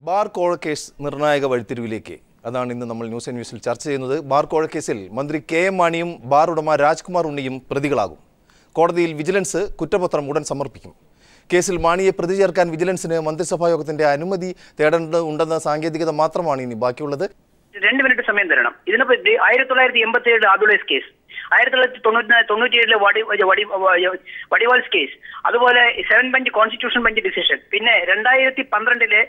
Bar കോഴക്കേസ് നിർണായക വഴിത്തിരിവിലേക്ക് അതാണ് ഇന്ന് നമ്മൾ ന്യൂസ് ആൻഡ് ന്യൂസിൽ ചർച്ച ചെയ്യുന്നത്. ബാർ കോഴക്കേസിൽ മന്ത്രി കെ.എം. മാണിയും ബാർ ഉടമ രാജ്കുമാർ ഉണ്ണിയും പ്രതികളാകും. കോടതിയിൽ വിജിലൻസ് കുറ്റപത്രം ഉടൻ സമർപ്പിക്കും. കേസിൽ മാണിയെ പ്രതി ചേർക്കാൻ വിജിലൻസിന് മന്ത്രിസഭായോഗത്തിന്റെ അനുമതി തേടേണ്ടതുണ്ടെന്ന സാങ്കേതികത മാത്രമാണ് ഇനി ബാക്കിയുള്ളത്. 2 മിനിറ്റ് സമയം തരണം. ഇതിനിപ്പോ 1987 ആദുളേസ് കേസ്, 1997 വടിവാൾസ് കേസ്, അതുപോലെ 7 ബെഞ്ച് കോൺസ്റ്റിറ്റ്യൂഷൻ ബെഞ്ച് ഡിസിഷൻ, പിന്നെ 2012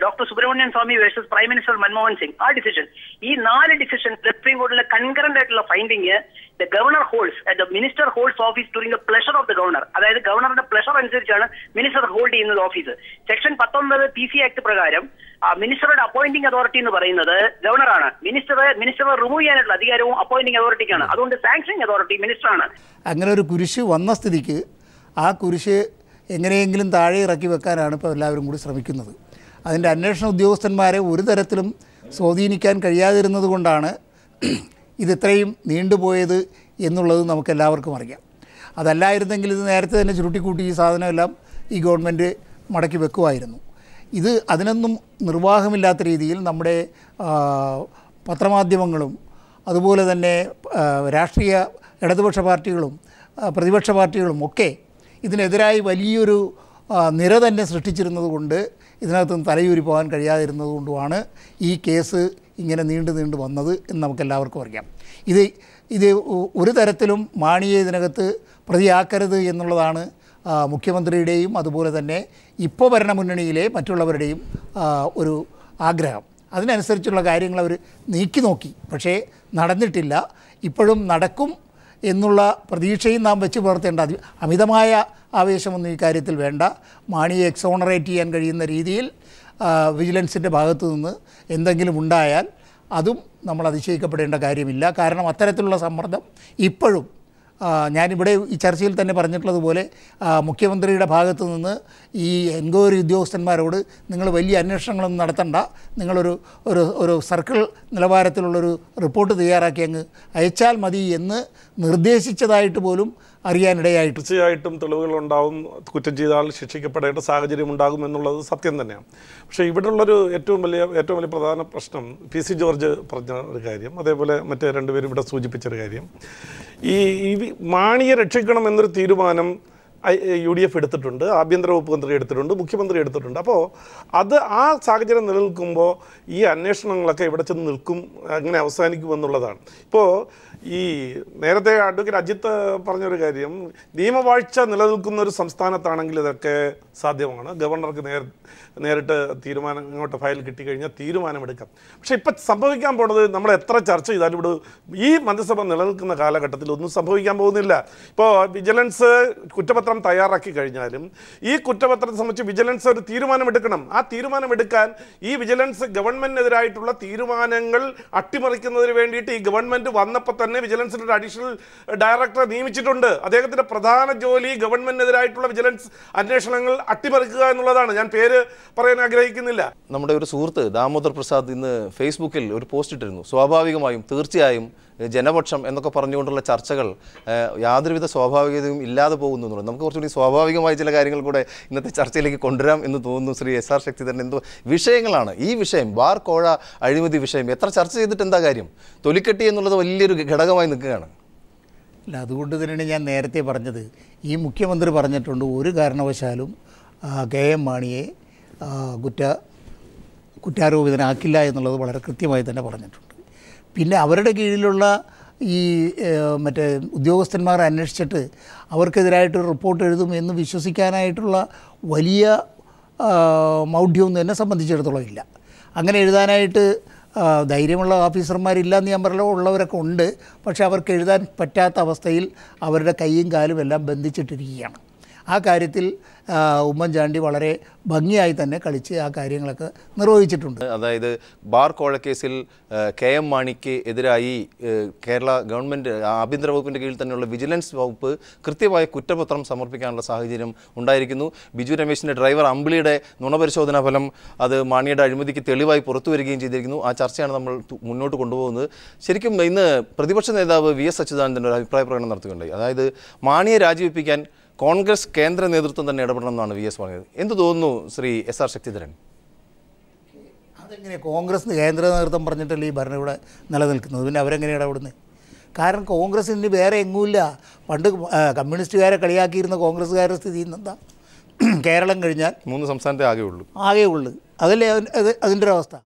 doctor Subramanian Swamy versus prime minister Manmohan Singh ആ ഡിസിഷൻ. ഈ 4 ഡിസിഷൻ സുപ്രീം കോടതിയിലെ കൺകറന്റ് ആയിട്ടുള്ള finding the governor holds the minister holds office during the pleasure of the governor. അതായത് ഗവർണറുടെ പ്ലഷർ അനുസരിച്ചാണ് മിനിസ്റ്റർ ഹോൾഡ് ചെയ്യുന്നത് ഓഫീസ്. സെക്ഷൻ 19 PC ആക്ട് പ്രകാരം മിനിസ്റ്ററുടെ അപ്പോയിന്റിംഗ് അതോറിറ്റി എന്ന് പറയുന്നത് ഗവർണറാണ്. മിനിസ്റ്ററെ റിമൂവ് ചെയ്യാനുള്ള അധികാരവും അപ്പോയിന്റിംഗ് അതോറിറ്റിക്കാണ്. അതുകൊണ്ട് സാങ്ഷനിങ് അതോറിറ്റി മിനിസ്റ്ററാണ്. അങ്ങനെ ഒരു കുരിശ് വന്ന സ്ഥിതിക്ക് ആ കുരിശ് എങ്ങനെയെങ്കിലും താഴെ ഇറക്കി വെക്കാനാണ് ഇപ്പോൾ എല്ലാവരും കൂടി ശ്രമിക്കുന്നത്. അതിൻ്റെ അന്വേഷണ ഉദ്യോഗസ്ഥന്മാരെ ഒരു തരത്തിലും സ്വാധീനിക്കാൻ കഴിയാതിരുന്നത് കൊണ്ടാണ് ഇതിത്രയും നീണ്ടുപോയത് എന്നുള്ളത് നമുക്കെല്ലാവർക്കും അറിയാം. അതല്ലായിരുന്നെങ്കിൽ ഇത് നേരത്തെ തന്നെ ചുരുട്ടിക്കൂട്ടി ഈ സാധനമെല്ലാം ഈ ഗവൺമെൻറ് മടക്കി വെക്കുമായിരുന്നു. ഇത് അതിനൊന്നും നിർവാഹമില്ലാത്ത രീതിയിൽ നമ്മുടെ പത്രമാധ്യമങ്ങളും അതുപോലെ തന്നെ രാഷ്ട്രീയ ഇടതുപക്ഷ പാർട്ടികളും പ്രതിപക്ഷ പാർട്ടികളും ഒക്കെ ഇതിനെതിരായി വലിയൊരു നിര തന്നെ സൃഷ്ടിച്ചിരുന്നത് കൊണ്ട് ഇതിനകത്തുനിന്ന് തലയൂരി പോകാൻ കഴിയാതിരുന്നത് കൊണ്ടുമാണ് ഈ കേസ് ഇങ്ങനെ നീണ്ടു വന്നത് എന്ന് നമുക്കെല്ലാവർക്കും അറിയാം. ഇത് ഒരു തരത്തിലും മാണിയെ ഇതിനകത്ത് പ്രതിയാക്കരുത് എന്നുള്ളതാണ് മുഖ്യമന്ത്രിയുടെയും അതുപോലെ തന്നെ ഇപ്പോൾ ഭരണമുന്നണിയിലെ മറ്റുള്ളവരുടെയും ഒരു ആഗ്രഹം. അതിനനുസരിച്ചുള്ള കാര്യങ്ങൾ അവർ നീക്കി നോക്കി, പക്ഷേ നടന്നിട്ടില്ല. ഇപ്പോഴും നടക്കും എന്നുള്ള പ്രതീക്ഷയും നാം വെച്ച് പുലർത്തേണ്ട. അമിതമായ ആവേശമൊന്നും ഈ കാര്യത്തിൽ വേണ്ട. മാണിയെ എക്സോണറേറ്റ് ചെയ്യാൻ കഴിയുന്ന രീതിയിൽ വിജിലൻസിൻ്റെ ഭാഗത്തു നിന്ന് എന്തെങ്കിലും ഉണ്ടായാൽ അതും നമ്മൾ അതിശയിക്കപ്പെടേണ്ട കാര്യമില്ല. കാരണം അത്തരത്തിലുള്ള സമ്മർദ്ദം ഇപ്പോഴും ഞാനിവിടെ ഈ ചർച്ചയിൽ തന്നെ പറഞ്ഞിട്ടുള്ളതുപോലെ മുഖ്യമന്ത്രിയുടെ ഭാഗത്തു നിന്ന് ഈ എൻക്വയറി ഉദ്യോഗസ്ഥന്മാരോട് നിങ്ങൾ വലിയ അന്വേഷണങ്ങളൊന്നും നടത്തണ്ട, നിങ്ങളൊരു സർക്കിൾ നിലവാരത്തിലുള്ളൊരു റിപ്പോർട്ട് തയ്യാറാക്കി അങ്ങ് അയച്ചാൽ മതി എന്ന് നിർദ്ദേശിച്ചതായിട്ട് പോലും അറിയാനിടയായിട്ട്. തീർച്ചയായിട്ടും തെളിവുകളുണ്ടാവും, കുറ്റം ചെയ്താൽ ശിക്ഷിക്കപ്പെടേണ്ട സാഹചര്യം ഉണ്ടാകും എന്നുള്ളത് സത്യം തന്നെയാണ്. പക്ഷേ ഇവിടെയുള്ളൊരു ഏറ്റവും വലിയ പ്രധാന പ്രശ്നം PC ജോർജ് പറഞ്ഞ ഒരു കാര്യം, അതേപോലെ മറ്റേ രണ്ടുപേരും ഇവിടെ സൂചിപ്പിച്ചൊരു കാര്യം, ഈ മാണിയെ രക്ഷിക്കണം എന്നൊരു തീരുമാനം UDF എടുത്തിട്ടുണ്ട്, ആഭ്യന്തര വകുപ്പ് മന്ത്രി എടുത്തിട്ടുണ്ട്, മുഖ്യമന്ത്രി എടുത്തിട്ടുണ്ട്. അപ്പോൾ ആ സാഹചര്യം നിലനിൽക്കുമ്പോൾ ഈ അന്വേഷണങ്ങളൊക്കെ ഇവിടെ ചെന്ന് നിൽക്കും, അങ്ങനെ അവസാനിക്കുമെന്നുള്ളതാണ്. ഇപ്പോൾ ഈ നേരത്തെ അഡ്വക്കേറ്റ് അജിത്ത് പറഞ്ഞൊരു കാര്യം, നിയമവാഴ്ച നിലനിൽക്കുന്ന ഒരു സംസ്ഥാനത്താണെങ്കിൽ ഇതൊക്കെ സാധ്യമാണ്. ഗവർണർക്ക് നേരിട്ട് തീരുമാനം ഇങ്ങോട്ട് ഫയൽ കിട്ടിക്കഴിഞ്ഞാൽ തീരുമാനമെടുക്കാം. പക്ഷേ ഇപ്പം സംഭവിക്കാൻ പോകുന്നത്, നമ്മൾ എത്ര ചർച്ച ചെയ്താലും ഇവിടെ ഈ മന്ത്രിസഭ നിലനിൽക്കുന്ന കാലഘട്ടത്തിൽ ഒന്നും സംഭവിക്കാൻ പോകുന്നില്ല. ഇപ്പോൾ വിജിലൻസ് കുറ്റപത്രം തയ്യാറാക്കി കഴിഞ്ഞാലും ഈ കുറ്റപത്രത്തെ സംബന്ധിച്ച് വിജിലൻസ് ഒരു തീരുമാനമെടുക്കണം. ആ തീരുമാനമെടുക്കാൻ ഈ വിജിലൻസ് ഗവൺമെന്റിനെതിരായിട്ടുള്ള തീരുമാനങ്ങൾ അട്ടിമറിക്കുന്നതിന് വേണ്ടിയിട്ട് ഈ ഗവൺമെന്റ് വന്നപ്പോൾ തന്നെ വിജിലൻസിന്റെ ഒരു അഡീഷണൽ ഡയറക്ടറെ നിയമിച്ചിട്ടുണ്ട്. അദ്ദേഹത്തിന്റെ പ്രധാന ജോലി ഗവൺമെന്റിനെതിരായിട്ടുള്ള വിജിലൻസ് അന്വേഷണങ്ങൾ അട്ടിമറിക്കുക എന്നുള്ളതാണ്. ഞാൻ പേര് പറയാൻ ആഗ്രഹിക്കുന്നില്ല. നമ്മുടെ ഒരു സുഹൃത്ത് ദാമോദർ പ്രസാദ് ഇന്ന് ഫേസ്ബുക്കിൽ ഒരു പോസ്റ്റ് ഇട്ടിരുന്നു. സ്വാഭാവികമായും തീർച്ചയായും ജനപക്ഷം എന്നൊക്കെ പറഞ്ഞുകൊണ്ടുള്ള ചർച്ചകൾ യാതൊരുവിധ സ്വാഭാവികതയും ഇല്ലാതെ പോകുന്നു എന്നുള്ളത്. നമുക്ക് കുറച്ചുകൂടി സ്വാഭാവികമായ ചില കാര്യങ്ങൾ കൂടെ ഇന്നത്തെ ചർച്ചയിലേക്ക് കൊണ്ടുവരാം എന്ന് തോന്നുന്നു. ശ്രീ SR ശക്തിധരൻ, എന്തോ വിഷയങ്ങളാണ് ഈ വിഷയം, ബാർ കോഴ അഴിമതി വിഷയം എത്ര ചർച്ച ചെയ്തിട്ട് എന്താ കാര്യം? തൊലിക്കെട്ടി എന്നുള്ളത് വലിയൊരു ഘടകമായി നിൽക്കുകയാണ്. അല്ല, അതുകൊണ്ട് തന്നെയാണ് ഞാൻ നേരത്തെ പറഞ്ഞത്, ഈ മുഖ്യമന്ത്രി പറഞ്ഞിട്ടുണ്ട് ഒരു കാരണവശാലും K.M. മാണിയെ കുറ്റാരോപിതനാക്കില്ല എന്നുള്ളത് വളരെ കൃത്യമായി തന്നെ പറഞ്ഞിട്ടുണ്ട്. പിന്നെ അവരുടെ കീഴിലുള്ള ഈ മറ്റേ ഉദ്യോഗസ്ഥന്മാർ അന്വേഷിച്ചിട്ട് അവർക്കെതിരായിട്ടൊരു റിപ്പോർട്ട് എഴുതും എന്ന് വിശ്വസിക്കാനായിട്ടുള്ള വലിയ മൗഢ്യമൊന്നും എന്നെ സംബന്ധിച്ചിടത്തോളം ഇല്ല. അങ്ങനെ എഴുതാനായിട്ട് ധൈര്യമുള്ള ഓഫീസർമാരില്ലാന്ന് ഞാൻ പറഞ്ഞ ഉള്ളവരൊക്കെ ഉണ്ട്. പക്ഷേ അവർക്ക് എഴുതാൻ പറ്റാത്ത അവസ്ഥയിൽ അവരുടെ കൈയും കാലും എല്ലാം ബന്ധിച്ചിട്ടിരിക്കുകയാണ്. ആ കാര്യത്തിൽ ഉമ്മൻചാണ്ടി വളരെ ഭംഗിയായി തന്നെ കളിച്ച് ആ കാര്യങ്ങളൊക്കെ നിർവഹിച്ചിട്ടുണ്ട്. അതായത് ബാർ കോഴക്കേസിൽ K.M. മാണിക്ക് എതിരായി കേരള ഗവൺമെൻറ് ആഭ്യന്തര വകുപ്പിൻ്റെ കീഴിൽ തന്നെയുള്ള വിജിലൻസ് വകുപ്പ് കൃത്യമായ കുറ്റപത്രം സമർപ്പിക്കാനുള്ള സാഹചര്യം ഉണ്ടായിരിക്കുന്നു. ബിജു രമേശിൻ്റെ ഡ്രൈവർ അമ്പിളിയുടെ നുണപരിശോധനാ ഫലം അത് മാണിയുടെ അഴിമതിക്ക് തെളിവായി പുറത്തു വരികയും ചെയ്തിരിക്കുന്നു. ആ ചർച്ചയാണ് നമ്മൾ മുന്നോട്ട് കൊണ്ടുപോകുന്നത്. ശരിക്കും ഇന്ന് പ്രതിപക്ഷ നേതാവ് VS അച്യുതാനന്ദൻ ഒരു അഭിപ്രായ പ്രകടനം നടത്തുകയുണ്ടായി. അതായത് മാണിയെ രാജിവെപ്പിക്കാൻ കോൺഗ്രസ് കേന്ദ്ര നേതൃത്വം തന്നെ ഇടപെടണം എന്നാണ് VS പറഞ്ഞത്. എന്ത് തോന്നുന്നു ശ്രീ SR ശക്തിധരൻ? അതെങ്ങനെ കോൺഗ്രസ് കേന്ദ്ര നേതൃത്വം പറഞ്ഞിട്ടല്ലേ ഈ ഭരണം ഇവിടെ നിലനിൽക്കുന്നത്? പിന്നെ അവരെങ്ങനെ ഇടപെടുന്നത്? കാരണം കോൺഗ്രസിന് വേറെ എങ്ങുമില്ല. പണ്ട് കമ്മ്യൂണിസ്റ്റുകാരെ കളിയാക്കിയിരുന്ന കോൺഗ്രസ്സുകാരുടെ സ്ഥിതി ഇന്നെന്താ? കേരളം കഴിഞ്ഞാൽ 3 സംസ്ഥാനത്തെ ആകെ ഉള്ളൂ. അതല്ലേ അതിൻ്റെ ഒരു അവസ്ഥ.